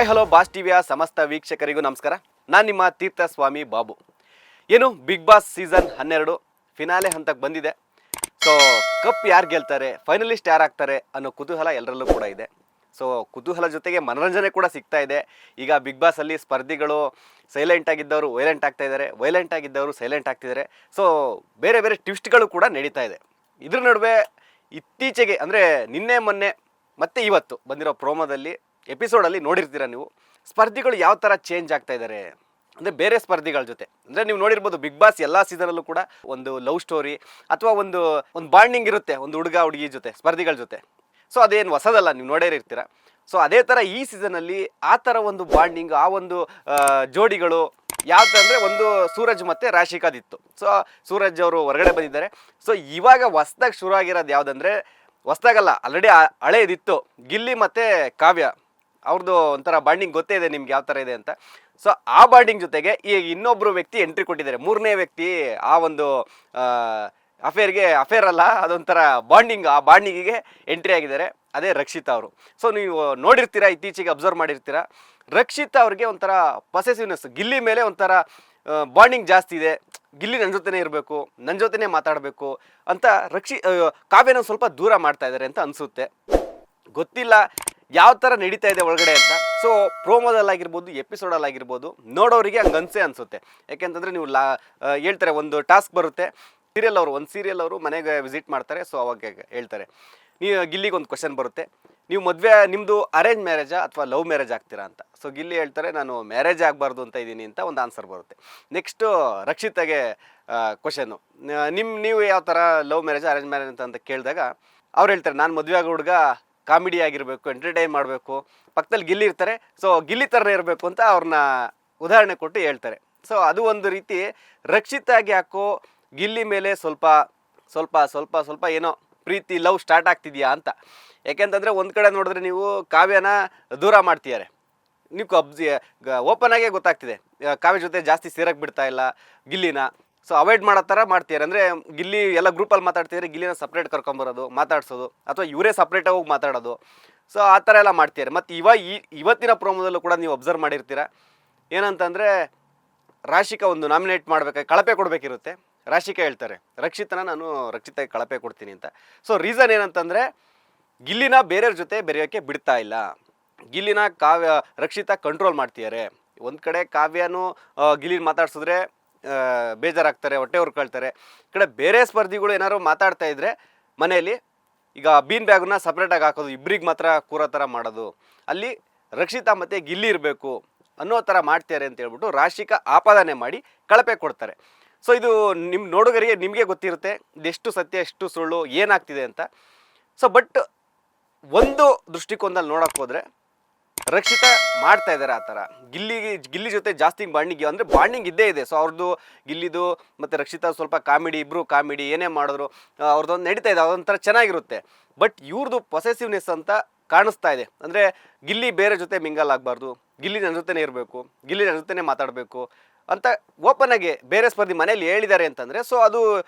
Hi hello boss ಟಿವಿಯ ಸಮಸ್ತ ವೀಕ್ಷಕರಿಗೂ ನಮಸ್ಕಾರ. ನಾನು ನಿಮ್ಮ ತೀರ್ಥಸ್ವಾಮಿ ಬಾಬು. ಏನು ಬಿಗ್ ಬಾಸ್ ಸೀಸನ್ 12 ಫಿನಾಲೆ ಹಂತಕ್ಕೆ ಬಂದಿದೆ. ಸೊ ಕಪ್ ಯಾರು ಗೆಲ್ತಾರೆ, ಫೈನಲಿಸ್ಟ್ ಯಾರಾಗ್ತಾರೆ ಅನ್ನೋ ಕುತೂಹಲ ಎಲ್ಲರಲ್ಲೂ ಕೂಡ ಇದೆ. ಸೊ ಕುತೂಹಲ ಜೊತೆಗೆ ಮನೋರಂಜನೆ ಕೂಡ ಸಿಗ್ತಾ ಇದೆ. ಈಗ ಬಿಗ್ ಬಾಸಲ್ಲಿ ಸ್ಪರ್ಧಿಗಳು ಸೈಲೆಂಟ್ ಆಗಿದ್ದವರು ವೈಲೆಂಟ್ ಆಗ್ತಾ ಇದ್ದಾರೆ, ವೈಲೆಂಟ್ ಆಗಿದ್ದವರು ಸೈಲೆಂಟ್ ಆಗ್ತಿದ್ದಾರೆ. ಸೊ ಬೇರೆ ಬೇರೆ ಟ್ವಿಸ್ಟ್ಗಳು ಕೂಡ ನಡೀತಾ ಇದೆ. ಇದ್ರ ನಡುವೆ ಇತ್ತೀಚೆಗೆ ಅಂದರೆ ನಿನ್ನೆ ಮೊನ್ನೆ ಮತ್ತೆ ಇವತ್ತು ಬಂದಿರೋ ಪ್ರೋಮೋದಲ್ಲಿ ಎಪಿಸೋಡಲ್ಲಿ ನೋಡಿರ್ತೀರ ನೀವು, ಸ್ಪರ್ಧಿಗಳು ಯಾವ ಥರ ಚೇಂಜ್ ಆಗ್ತಾ ಇದ್ದಾರೆ ಅಂದರೆ ಬೇರೆ ಸ್ಪರ್ಧಿಗಳ ಜೊತೆ. ಅಂದರೆ ನೀವು ನೋಡಿರ್ಬೋದು ಬಿಗ್ ಬಾಸ್ ಎಲ್ಲ ಸೀಸನಲ್ಲೂ ಕೂಡ ಒಂದು ಲವ್ ಸ್ಟೋರಿ ಅಥವಾ ಒಂದು ಬಾಂಡಿಂಗ್ ಇರುತ್ತೆ ಒಂದು ಹುಡುಗ ಹುಡುಗಿ ಜೊತೆ, ಸ್ಪರ್ಧಿಗಳ ಜೊತೆ. ಸೊ ಅದೇನು ಹೊಸದಲ್ಲ, ನೀವು ನೋಡೇರಿರ್ತೀರ. ಸೊ ಅದೇ ಥರ ಈ ಸೀಸನಲ್ಲಿ ಆ ಥರ ಒಂದು ಬಾಂಡಿಂಗ್, ಆ ಒಂದು ಜೋಡಿಗಳು ಯಾವ್ದು ಅಂದರೆ ಒಂದು ಸೂರಜ್ ಮತ್ತು ರಾಶಿಕಾದಿತ್ತು. ಸೊ ಸೂರಜ್ ಅವರು ಹೊರಗಡೆ ಬಂದಿದ್ದಾರೆ. ಸೊ ಇವಾಗ ಹೊಸ್ದಾಗಿ ಶುರು ಆಗಿರೋದು ಯಾವುದಂದರೆ, ಹೊಸ್ದಾಗಲ್ಲ ಆಲ್ರೆಡಿ ಹಳೇದಿತ್ತು, ಗಿಲ್ಲಿ ಮತ್ತು ಕಾವ್ಯ ಅವ್ರದ್ದು ಒಂಥರ ಬಾಂಡಿಂಗ್ ಗೊತ್ತೇ ಇದೆ ನಿಮ್ಗೆ ಯಾವ ಥರ ಇದೆ ಅಂತ. ಸೊ ಆ ಬಾಂಡಿಂಗ್ ಜೊತೆಗೆ ಈಗ ಇನ್ನೊಬ್ಬರು ವ್ಯಕ್ತಿ ಎಂಟ್ರಿ ಕೊಟ್ಟಿದ್ದಾರೆ, ಮೂರನೇ ವ್ಯಕ್ತಿ ಆ ಒಂದು ಅಫೇರ್ ಅಲ್ಲ, ಅದೊಂಥರ ಬಾಂಡಿಂಗ್, ಆ ಬಾಂಡಿಂಗಿಗೆ ಎಂಟ್ರಿ ಆಗಿದ್ದಾರೆ. ಅದೇ ರಕ್ಷಿತಾ ಅವರು. ಸೊ ನೀವು ನೋಡಿರ್ತೀರಾ, ಇತ್ತೀಚೆಗೆ ಅಬ್ಸರ್ವ್ ಮಾಡಿರ್ತೀರ, ರಕ್ಷಿತಾ ಅವ್ರಿಗೆ ಒಂಥರ ಪೊಸೆಸಿವ್ನೆಸ್, ಗಿಲ್ಲಿ ಮೇಲೆ ಒಂಥರ ಬಾಂಡಿಂಗ್ ಜಾಸ್ತಿ ಇದೆ. ಗಿಲ್ಲಿ ನನ್ನ ಜೊತೆನೇ ಇರಬೇಕು, ನನ್ನ ಜೊತೆನೇ ಮಾತಾಡಬೇಕು ಅಂತ ಕಾವ್ಯನ ಸ್ವಲ್ಪ ದೂರ ಮಾಡ್ತಾ ಇದ್ದಾರೆ ಅಂತ ಅನಿಸುತ್ತೆ. ಗೊತ್ತಿಲ್ಲ ಯಾವ ಥರ ನಡೀತಾ ಇದೆ ಒಳಗಡೆ ಅಂತ. ಸೊ ಪ್ರೋಮೋದಲ್ಲಾಗಿರ್ಬೋದು, ಎಪಿಸೋಡಲ್ಲಾಗಿರ್ಬೋದು, ನೋಡೋರಿಗೆ ಹಂಗೆ ಅನಿಸುತ್ತೆ. ಯಾಕೆಂತಂದರೆ ನೀವು ಹೇಳ್ತಾರೆ, ಒಂದು ಟಾಸ್ಕ್ ಬರುತ್ತೆ, ಒಂದು ಸೀರಿಯಲ್ ಅವರು ಮನೆಗೆ ವಿಸಿಟ್ ಮಾಡ್ತಾರೆ. ಸೊ ಅವಾಗ ಹೇಳ್ತಾರೆ, ನೀವು ಗಿಲ್ಲಿಗೆ ಒಂದು ಕ್ವಶನ್ ಬರುತ್ತೆ, ನೀವು ಮದುವೆ ನಿಮ್ಮದು ಅರೇಂಜ್ ಮ್ಯಾರೇಜಾ ಅಥವಾ ಲವ್ ಮ್ಯಾರೇಜ್ ಆಗ್ತೀರಾ ಅಂತ. ಸೊ ಗಿಲ್ಲಿ ಹೇಳ್ತಾರೆ, ನಾನು ಮ್ಯಾರೇಜ್ ಆಗಬಾರ್ದು ಅಂತ ಇದ್ದೀನಿ ಅಂತ ಒಂದು ಆನ್ಸರ್ ಬರುತ್ತೆ. ನೆಕ್ಸ್ಟು ರಕ್ಷಿತಾಗೆ ಕ್ವಶನ್ನು, ನೀವು ಯಾವ ಥರ ಲವ್ ಮ್ಯಾರೇಜ್ ಅರೇಂಜ್ ಮ್ಯಾರೇಜ್ ಅಂತ ಕೇಳಿದಾಗ ಅವ್ರು ಹೇಳ್ತಾರೆ, ನಾನು ಮದುವೆ ಆಗೋ ಹುಡುಗ ಕಾಮಿಡಿ ಆಗಿರಬೇಕು, ಎಂಟರ್ಟೈನ್ ಮಾಡಬೇಕು, ಪಕ್ಕದಲ್ಲಿ ಗಿಲ್ಲಿ ಇರ್ತಾರೆ, ಸೊ ಗಿಲ್ಲಿ ಥರನೇ ಇರಬೇಕು ಅಂತ ಅವ್ರನ್ನ ಉದಾಹರಣೆ ಕೊಟ್ಟು ಹೇಳ್ತಾರೆ. ಸೊ ಅದು ಒಂದು ರೀತಿ ರಕ್ಷಿತಾಗಿ ಯಾಕೋ ಗಿಲ್ಲಿ ಮೇಲೆ ಸ್ವಲ್ಪ ಸ್ವಲ್ಪ ಸ್ವಲ್ಪ ಸ್ವಲ್ಪ ಏನೋ ಪ್ರೀತಿ ಲವ್ ಸ್ಟಾರ್ಟ್ ಆಗ್ತಿದೆಯಾ ಅಂತ. ಯಾಕೆಂತಂದರೆ ಒಂದು ಕಡೆ ನೋಡಿದ್ರೆ ನೀವು ಕಾವ್ಯನ ದೂರ ಮಾಡ್ತಿದ್ದಾರೆ, ನೀವು ಓಪನ್ ಆಗೇ ಗೊತ್ತಾಗ್ತಿದೆ, ಕಾವ್ಯ ಜೊತೆ ಜಾಸ್ತಿ ಸೇರಕ್ಕೆ ಬಿಡ್ತಾ ಇಲ್ಲ ಗಿಲ್ಲಿನ. ಸೊ ಅವಾಯ್ಡ್ ಮಾಡೋ ಥರ ಮಾಡ್ತಿದ್ದಾರೆ. ಅಂದರೆ ಗಿಲ್ಲಿ ಎಲ್ಲ ಗ್ರೂಪಲ್ಲಿ ಮಾತಾಡ್ತಿದ್ದಾರೆ, ಗಿಲ್ಲಿನ ಸಪ್ರೇಟ್ ಕರ್ಕೊಂಬರೋದು, ಮಾತಾಡ್ಸೋದು, ಅಥವಾ ಇವರೇ ಸಪ್ರೇಟಾಗಿ ಹೋಗಿ ಮಾತಾಡೋದು. ಸೊ ಆ ಥರ ಎಲ್ಲ ಮಾಡ್ತಿದ್ದಾರೆ. ಮತ್ತು ಇವತ್ತಿನ ಪ್ರೋಮೋದಲ್ಲೂ ಕೂಡ ನೀವು ಅಬ್ಸರ್ವ್ ಮಾಡಿರ್ತೀರ, ಏನಂತಂದರೆ ರಾಶಿಕಾ ಒಂದು ನಾಮಿನೇಟ್ ಮಾಡಬೇಕಾಗಿ ಕಳಪೆ ಕೊಡಬೇಕಿರುತ್ತೆ. ರಾಶಿಕಾ ಹೇಳ್ತಾರೆ, ನಾನು ರಕ್ಷಿತಾಗೆ ಕಳಪೆ ಕೊಡ್ತೀನಿ ಅಂತ. ಸೊ ರೀಸನ್ ಏನಂತಂದರೆ, ಗಿಲ್ಲಿನ ಬೇರೆಯವ್ರ ಜೊತೆ ಬೆರೆಯೋಕ್ಕೆ ಬಿಡ್ತಾ ಇಲ್ಲ, ಗಿಲ್ಲಿನ ರಕ್ಷಿತಾ ಕಂಟ್ರೋಲ್ ಮಾಡ್ತಿದ್ದಾರೆ. ಒಂದು ಕಡೆ ಕಾವ್ಯನೂ ಗಿಲ್ಲಿನ ಮಾತಾಡ್ಸಿದ್ರೆ ಬೇಜಾರಾಗ್ತಾರೆ, ಹೊಟ್ಟೆ ಹುರ್ಕೊಳ್ತಾರೆ. ಈ ಕಡೆ ಬೇರೆ ಸ್ಪರ್ಧಿಗಳು ಏನಾದ್ರು ಮಾತಾಡ್ತಾ ಇದ್ದರೆ ಮನೆಯಲ್ಲಿ ಈಗ ಬೀನ್ ಬ್ಯಾಗನ್ನ ಸಪ್ರೇಟಾಗಿ ಹಾಕೋದು, ಇಬ್ಬರಿಗೆ ಮಾತ್ರ ಕೂರೋ ಥರ ಮಾಡೋದು, ಅಲ್ಲಿ ರಕ್ಷಿತಾ ಮತ್ತು ಗಿಲ್ಲಿ ಇರಬೇಕು ಅನ್ನೋ ಥರ ಮಾಡ್ತಾರೆ ಅಂತ ಹೇಳ್ಬಿಟ್ಟು ರಾಶಿಕಾ ಆಪಾದನೆ ಮಾಡಿ ಕಳಪೆ ಕೊಡ್ತಾರೆ. ಸೊ ಇದು ನಿಮ್ಮ ನೋಡುಗರಿಗೆ ನಿಮಗೆ ಗೊತ್ತಿರುತ್ತೆ ಇದೆಷ್ಟು ಸತ್ಯ ಎಷ್ಟು ಸುಳ್ಳು ಏನಾಗ್ತಿದೆ ಅಂತ. ಸೊ ಬಟ್ ಒಂದು ದೃಷ್ಟಿಕೋನದಲ್ಲಿ ನೋಡೋಕ್ಕೆ ಹೋದರೆ ರಕ್ಷಿತಾ ಮಾಡ್ತಾ ಇದ್ದಾರೆ ಆ ಥರ. ಗಿಲ್ಲಿ ಜೊತೆ ಜಾಸ್ತಿ ಬಾಂಡಿಂಗ್, ಅಂದರೆ ಬಾಂಡಿಂಗ್ ಇದ್ದೇ ಇದೆ. ಸೊ ಅವ್ರದ್ದು ಗಿಲ್ಲಿದು ಮತ್ತು ರಕ್ಷಿತಾ ಸ್ವಲ್ಪ ಕಾಮಿಡಿ, ಇಬ್ಬರು ಕಾಮಿಡಿ ಏನೇ ಮಾಡಿದ್ರು ಅವ್ರದ್ದೊಂದು ನಡೀತಾ ಇದೆ, ಅದೊಂಥರ ಚೆನ್ನಾಗಿರುತ್ತೆ. ಬಟ್ ಇವ್ರದ್ದು ಪೊಸೆಸಿವ್ನೆಸ್ ಅಂತ ಕಾಣಿಸ್ತಾ ಇದೆ. ಅಂದರೆ ಗಿಲ್ಲಿ ಬೇರೆ ಜೊತೆ ಮಿಂಗಲ್ ಆಗಬಾರ್ದು, ಗಿಲ್ಲಿ ನನ್ನ ಜೊತೆನೇ ಇರಬೇಕು, ಗಿಲ್ಲಿ ನನ್ನ ಜೊತೆನೇ ಮಾತಾಡಬೇಕು ಅಂತ ಓಪನ್ ಆಗಿ ಬೇರೆ ಸ್ಪರ್ಧಿ ಮನೇಲಿ ಹೇಳಿದ್ದಾರೆ ಅಂತಂದರೆ, ಸೊ ಅದು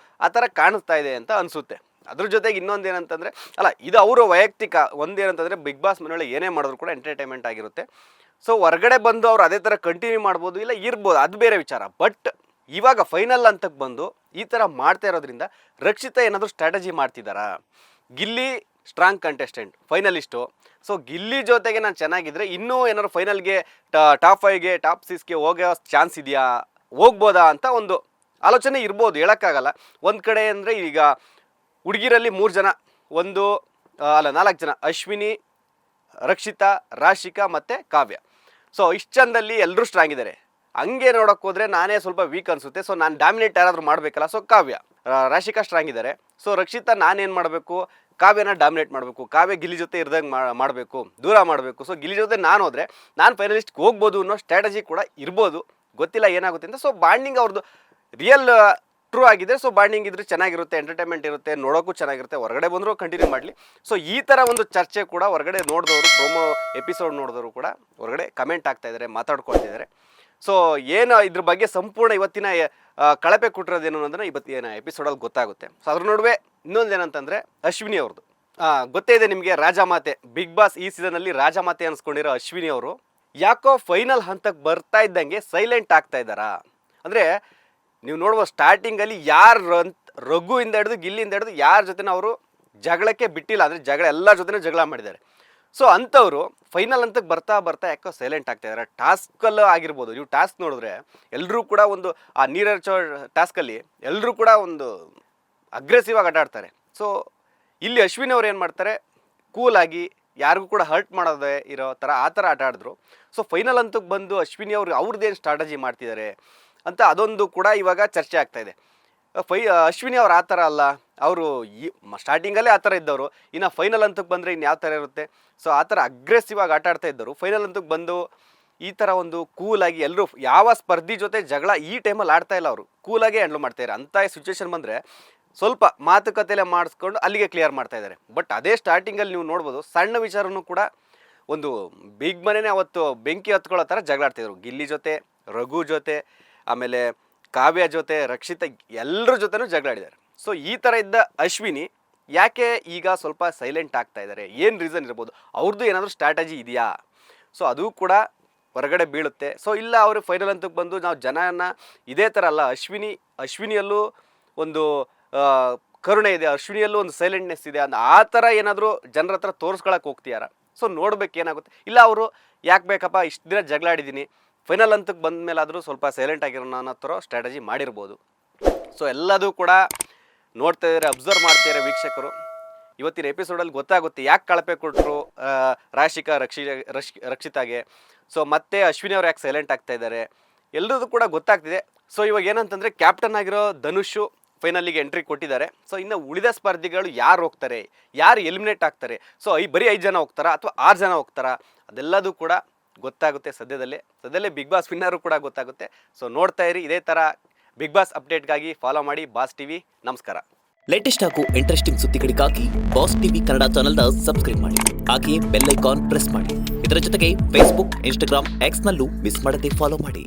ಆ ಥರ ಕಾಣಿಸ್ತಾ ಇದೆ ಅಂತ ಅನಿಸುತ್ತೆ. ಅದ್ರ ಜೊತೆಗೆ ಇನ್ನೊಂದು ಏನಂತಂದರೆ, ಅಲ್ಲ ಇದು ಅವರು ವೈಯಕ್ತಿಕ, ಒಂದೇನಂತಂದರೆ ಬಿಗ್ ಬಾಸ್ ಮನೆಯೊಳಗೆ ಏನೇ ಮಾಡಿದ್ರು ಕೂಡ ಎಂಟರ್ಟೈನ್ಮೆಂಟ್ ಆಗಿರುತ್ತೆ. ಸೊ ಹೊರಗಡೆ ಬಂದು ಅವ್ರು ಅದೇ ಥರ ಕಂಟಿನ್ಯೂ ಮಾಡ್ಬೋದು, ಇಲ್ಲ ಇರ್ಬೋದು, ಅದು ಬೇರೆ ವಿಚಾರ. ಬಟ್ ಇವಾಗ ಫೈನಲ್ ಅಂತಕ್ಕೆ ಬಂದು ಈ ಥರ ಮಾಡ್ತಾ ಇರೋದ್ರಿಂದ ರಕ್ಷಿತಾ ಏನಾದರೂ ಸ್ಟ್ರಾಟಜಿ ಮಾಡ್ತಿದ್ದಾರಾ? Gilli strong contestant, finalist. So Gilli ಜೊತೆಗೆ ನಾನು ಚೆನ್ನಾಗಿದ್ದರೆ ಇನ್ನೂ ಏನಾದ್ರು ಫೈನಲ್ಗೆ ಟಾಪ್ 5ಗೆ ಟಾಪ್ 6ಗೆ ಹೋಗೋ ಚಾನ್ಸ್ ಇದೆಯಾ, ಹೋಗ್ಬೋದಾ ಅಂತ ಒಂದು ಆಲೋಚನೆ ಇರ್ಬೋದು, ಹೇಳೋಕ್ಕಾಗಲ್ಲ. ಒಂದು ಕಡೆ ಅಂದರೆ ಈಗ ಹುಡುಗಿರಲ್ಲಿ 3 ಜನ, 4 ಜನ, ಅಶ್ವಿನಿ, ರಕ್ಷಿತಾ, ರಾಶಿಕಾ ಮತ್ತು ಕಾವ್ಯ. ಸೊ ಇಷ್ಟು ಚಂದಲ್ಲಿ ಎಲ್ಲರೂ ಸ್ಟ್ರಾಂಗ್ ಇದ್ದಾರೆ. ಹಂಗೆ ನೋಡೋಕ್ಕೆ ಹೋದರೆ ನಾನೇ ಸ್ವಲ್ಪ ವೀಕ್ ಅನಿಸುತ್ತೆ. ಸೊ ನಾನು ಡಾಮಿನೇಟ್ ಯಾರಾದರೂ ಮಾಡಬೇಕಲ್ಲ. ಸೊ ಕಾವ್ಯ, ರಾಶಿಕಾ ಸ್ಟ್ರಾಂಗ್ ಇದ್ದಾರೆ. ಸೊ ರಕ್ಷಿತಾ ನಾನೇನು ಮಾಡಬೇಕು, ಕಾವ್ಯನ ಡಾಮಿನೇಟ್ ಮಾಡಬೇಕು, ಕಾವ್ಯ ಗಿಲ್ಲಿ ಜೊತೆ ಇರ್ದಂಗೆ ಮಾಡಬೇಕು, ದೂರ ಮಾಡಬೇಕು. ಸೊ ಗಿಲ್ಲಿ ಜೊತೆ ನಾನು ಹೋದರೆ ನಾನು ಫೈನಲಿಸ್ಟ್ಗೆ ಹೋಗ್ಬೋದು ಅನ್ನೋ ಸ್ಟ್ರಾಟಜಿ ಕೂಡ ಇರ್ಬೋದು, ಗೊತ್ತಿಲ್ಲ ಏನಾಗುತ್ತೆ ಅಂತ. ಸೊ ಬಾಂಡಿಂಗ್ ಅವ್ರದ್ದು ರಿಯಲ್ ಟ್ರೂ ಆಗಿದೆ. ಸೊ ಬಾಂಡಿಂಗ್ ಇದ್ರೆ ಚೆನ್ನಾಗಿರುತ್ತೆ, ಎಂಟರ್ಟೈನ್ಮೆಂಟ್ ಇರುತ್ತೆ, ನೋಡೋಕ್ಕೂ ಚೆನ್ನಾಗಿರುತ್ತೆ, ಹೊರಗಡೆ ಬಂದರೂ ಕಂಟಿನ್ಯೂ ಮಾಡಲಿ. ಸೊ ಈ ಥರ ಒಂದು ಚರ್ಚೆ ಕೂಡ ಹೊರಗಡೆ ನೋಡಿದವರು, ಪ್ರೋಮೋ ಎಪಿಸೋಡ್ ನೋಡಿದವರು ಕೂಡ ಹೊರಗಡೆ ಕಮೆಂಟ್ ಆಗ್ತಾ ಇದ್ದಾರೆ, ಮಾತಾಡ್ಕೊಳ್ತಿದ್ದಾರೆ. ಸೊ ಏನು ಇದ್ರ ಬಗ್ಗೆ ಸಂಪೂರ್ಣ ಇವತ್ತಿನ ಕಳಪೆ ಕೊಟ್ಟಿರೋದೇನು ಅನ್ನೋದನ್ನು ಇವತ್ತಿನ ಎಪಿಸೋಡಲ್ಲಿ ಗೊತ್ತಾಗುತ್ತೆ. ಸೊ ಅದ್ರ ನಡುವೆ ಇನ್ನೊಂದೇನಂತಂದರೆ ಅಶ್ವಿನಿ ಅವ್ರದ್ದು ಗೊತ್ತೇ ಇದೆ ನಿಮಗೆ, ರಾಜಮಾತೆ, ಬಿಗ್ ಬಾಸ್ ಈ ಸೀಸನಲ್ಲಿ ರಾಜಮಾತೆ ಅನ್ಸ್ಕೊಂಡಿರೋ ಅಶ್ವಿನಿ ಅವರು ಯಾಕೋ ಫೈನಲ್ ಹಂತಕ್ಕೆ ಬರ್ತಾ ಇದ್ದಂಗೆ ಸೈಲೆಂಟ್ ಆಗ್ತಾ ಇದ್ದಾರಾ? ಅಂದರೆ ನೀವು ನೋಡುವ ಸ್ಟಾರ್ಟಿಂಗಲ್ಲಿ ಯಾರು ರಘುವಿಂದ ಹಿಡಿದು ಗಿಲ್ಲಿಯಿಂದ ಹಿಡಿದು ಯಾರ ಜೊತೆನೂ ಅವರು ಜಗಳಕ್ಕೆ ಬಿಟ್ಟಿಲ್ಲ. ಅಂದರೆ ಜಗಳ ಎಲ್ಲ ಜೊತೆನೂ ಜಗಳ ಮಾಡಿದ್ದಾರೆ. ಸೊ ಅಂಥವ್ರು ಫೈನಲ್ ಹಂತಕ್ಕೆ ಬರ್ತಾ ಬರ್ತಾ ಯಾಕೋ ಸೈಲೆಂಟ್ ಆಗ್ತಾ ಇದ್ದಾರೆ. ಟಾಸ್ಕಲ್ಲಿ ಆಗಿರ್ಬೋದು, ನೀವು ಟಾಸ್ಕ್ ನೋಡಿದ್ರೆ ಎಲ್ಲರೂ ಕೂಡ ಒಂದು ಆ ನೀರಚ್ಚೋ ಟಾಸ್ಕಲ್ಲಿ ಎಲ್ಲರೂ ಕೂಡ ಒಂದು ಅಗ್ರೆಸಿವ್ ಆಗಿ ಆಟ ಆಡ್ತಾರೆ. ಸೊ ಇಲ್ಲಿ ಅಶ್ವಿನಿ ಅವ್ರು ಏನು ಮಾಡ್ತಾರೆ, ಕೂಲಾಗಿ ಯಾರಿಗೂ ಕೂಡ ಹರ್ಟ್ ಮಾಡೋದೇ ಇರೋ ಥರ ಆ ಥರ ಆಟ ಆಡಿದ್ರು. ಸೊ ಫೈನಲ್ ಹಂತಕ್ಕೆ ಬಂದು ಅಶ್ವಿನಿ ಅವರು ಅವ್ರದ್ದೇನು ಸ್ಟ್ರಾಟಜಿ ಮಾಡ್ತಿದ್ದಾರೆ ಅಂತ ಅದೊಂದು ಕೂಡ ಇವಾಗ ಚರ್ಚೆ ಆಗ್ತಾ ಇದೆ. ಅಶ್ವಿನಿ ಅವ್ರು ಆ ಥರ ಅಲ್ಲ, ಅವರು ಈ ಸ್ಟಾರ್ಟಿಂಗಲ್ಲೇ ಆ ಥರ ಇದ್ದವರು, ಇನ್ನು ಫೈನಲ್ ಹಂತಕ್ಕೆ ಬಂದರೆ ಇನ್ನು ಯಾವ ಥರ ಇರುತ್ತೆ. ಸೊ ಆ ಥರ ಅಗ್ರೆಸಿವ್ ಆಗಿ ಆಟ ಆಡ್ತಾ ಇದ್ದರು. ಫೈನಲ್ ಹಂತಕ್ಕೆ ಬಂದು ಈ ಥರ ಒಂದು ಕೂಲಾಗಿ ಎಲ್ಲರೂ ಯಾವ ಸ್ಪರ್ಧಿ ಜೊತೆ ಜಗಳ ಈ ಟೈಮಲ್ಲಿ ಆಡ್ತಾ ಇಲ್ಲ, ಅವರು ಕೂಲಾಗೆ ಹ್ಯಾಂಡ್ಲ್ ಮಾಡ್ತಾಯಿದ್ದಾರೆ. ಅಂಥ ಸಿಚುವೇಶನ್ ಬಂದರೆ ಸ್ವಲ್ಪ ಮಾತುಕತೆಯಲ್ಲೇ ಮಾಡಿಸ್ಕೊಂಡು ಅಲ್ಲಿಗೆ ಕ್ಲಿಯರ್ ಮಾಡ್ತಾ ಇದ್ದಾರೆ. ಬಟ್ ಅದೇ ಸ್ಟಾರ್ಟಿಂಗಲ್ಲಿ ನೀವು ನೋಡ್ಬೋದು, ಸಣ್ಣ ವಿಚಾರನೂ ಕೂಡ ಒಂದು ಬಿಗ್ ಮನೆನೇ ಅವತ್ತು ಬೆಂಕಿ ಹತ್ಕೊಳ್ಳೋ ಥರ ಜಗಳಾಡ್ತಿದ್ರು. ಗಿಲ್ಲಿ ಜೊತೆ, ರಘು ಜೊತೆ, ಆಮೇಲೆ ಕಾವ್ಯ ಜೊತೆ, ರಕ್ಷಿತಾ, ಎಲ್ಲರ ಜೊತೆನೂ ಜಗಳಾಡಿದ್ದಾರೆ. ಸೊ ಈ ಥರ ಇದ್ದ ಅಶ್ವಿನಿ ಯಾಕೆ ಈಗ ಸ್ವಲ್ಪ ಸೈಲೆಂಟ್ ಆಗ್ತಾ ಇದ್ದಾರೆ? ಏನು ರೀಸನ್ ಇರ್ಬೋದು? ಅವ್ರದ್ದು ಏನಾದರೂ ಸ್ಟ್ರಾಟಜಿ ಇದೆಯಾ? ಸೊ ಅದು ಕೂಡ ಹೊರಗಡೆ ಬೀಳುತ್ತೆ. ಸೊ ಇಲ್ಲ ಅವರು ಫೈನಲ್ ಹಂತಕ್ಕೆ ಬಂದು ನಾವು ಜನನ ಇದೇ ಥರ ಅಲ್ಲ, ಅಶ್ವಿನಿಯಲ್ಲೂ ಒಂದು ಕರುಣೆ ಇದೆ, ಅಶ್ವಿನಿಯಲ್ಲೂ ಒಂದು ಸೈಲೆಂಟ್ನೆಸ್ ಇದೆ ಅಂತ ಆ ಥರ ಏನಾದರೂ ಜನರ ಹತ್ರ ತೋರಿಸ್ಕೊಳಕ್ಕೆ ಹೋಗ್ತೀಯಾರ? ಸೊ ನೋಡ್ಬೇಕು ಏನಾಗುತ್ತೆ. ಇಲ್ಲ ಅವರು ಯಾಕೆ ಬೇಕಪ್ಪ ಇಷ್ಟು ದಿನ ಜಗಳಾಡಿದ್ದೀನಿ, ಫೈನಲ್ ಹಂತಕ್ಕೆ ಬಂದ ಮೇಲಾದರೂ ಸ್ವಲ್ಪ ಸೈಲೆಂಟ್ ಆಗಿರೋಣ ಅನ್ನೋ ಥರ ಸ್ಟ್ರಾಟಜಿ ಮಾಡಿರ್ಬೋದು. ಸೊ ಎಲ್ಲದೂ ಕೂಡ ನೋಡ್ತಾ ಇದ್ದಾರೆ, ಅಬ್ಸರ್ವ್ ಮಾಡ್ತಿದ್ದಾರೆ ವೀಕ್ಷಕರು. ಇವತ್ತಿನ ಎಪಿಸೋಡಲ್ಲಿ ಗೊತ್ತಾಗುತ್ತೆ ಯಾಕೆ ಕಳಪೆ ಕೊಟ್ಟರು ರಾಶಿಕಾ ರಕ್ಷಿತಾಗೆ. ಸೊ ಮತ್ತೆ ಅಶ್ವಿನಿ ಅವ್ರು ಯಾಕೆ ಸೈಲೆಂಟ್ ಆಗ್ತಾ ಇದ್ದಾರೆ ಎಲ್ಲರದು ಕೂಡ ಗೊತ್ತಾಗ್ತಿದೆ. ಸೊ ಇವಾಗ ಏನಂತಂದರೆ ಕ್ಯಾಪ್ಟನ್ ಆಗಿರೋ ಧನುಷು ಫೈನಲಿಗೆ ಎಂಟ್ರಿ ಕೊಟ್ಟಿದ್ದಾರೆ. ಸೊ ಇನ್ನು ಉಳಿದ ಸ್ಪರ್ಧಿಗಳು ಯಾರು ಹೋಗ್ತಾರೆ, ಯಾರು ಎಲಿಮಿನೇಟ್ ಆಗ್ತಾರೆ, ಸೊ ಬರೀ 5 ಜನ ಹೋಗ್ತಾರಾ ಅಥವಾ 6 ಜನ ಹೋಗ್ತಾರಾ, ಅದೆಲ್ಲದೂ ಕೂಡ ಗೊತ್ತಾಗುತ್ತೆ ಸದ್ಯದಲ್ಲೇ ಬಿಗ್ ಬಾಸ್ ವಿನ್ನರು ಕೂಡ ಗೊತ್ತಾಗುತ್ತೆ. ಸೊ ನೋಡ್ತಾ ಇರಿ, ಇದೇ ಥರ ಬಿಗ್ ಬಾಸ್ ಅಪ್ಡೇಟ್ಗಾಗಿ ಫಾಲೋ ಮಾಡಿ ಬಾಸ್ ಟಿವಿ. ನಮಸ್ಕಾರ. ಲೇಟೆಸ್ಟ್ ಹಾಗೂ ಇಂಟ್ರೆಸ್ಟಿಂಗ್ ಸುದ್ದಿಗಳಿಗಾಗಿ ಬಾಸ್ ಟಿವಿ ಕನ್ನಡ ಚಾನೆಲ್ನ ಸಬ್ಸ್ಕ್ರೈಬ್ ಮಾಡಿ, ಹಾಗೆಯೇ ಬೆಲ್ ಐಕಾನ್ ಪ್ರೆಸ್ ಮಾಡಿ. ಇದರ ಜೊತೆಗೆ ಫೇಸ್ಬುಕ್, ಇನ್ಸ್ಟಾಗ್ರಾಮ್, ಎಕ್ಸ್ನಲ್ಲೂ ಮಿಸ್ ಮಾಡದೆ ಫಾಲೋ ಮಾಡಿ.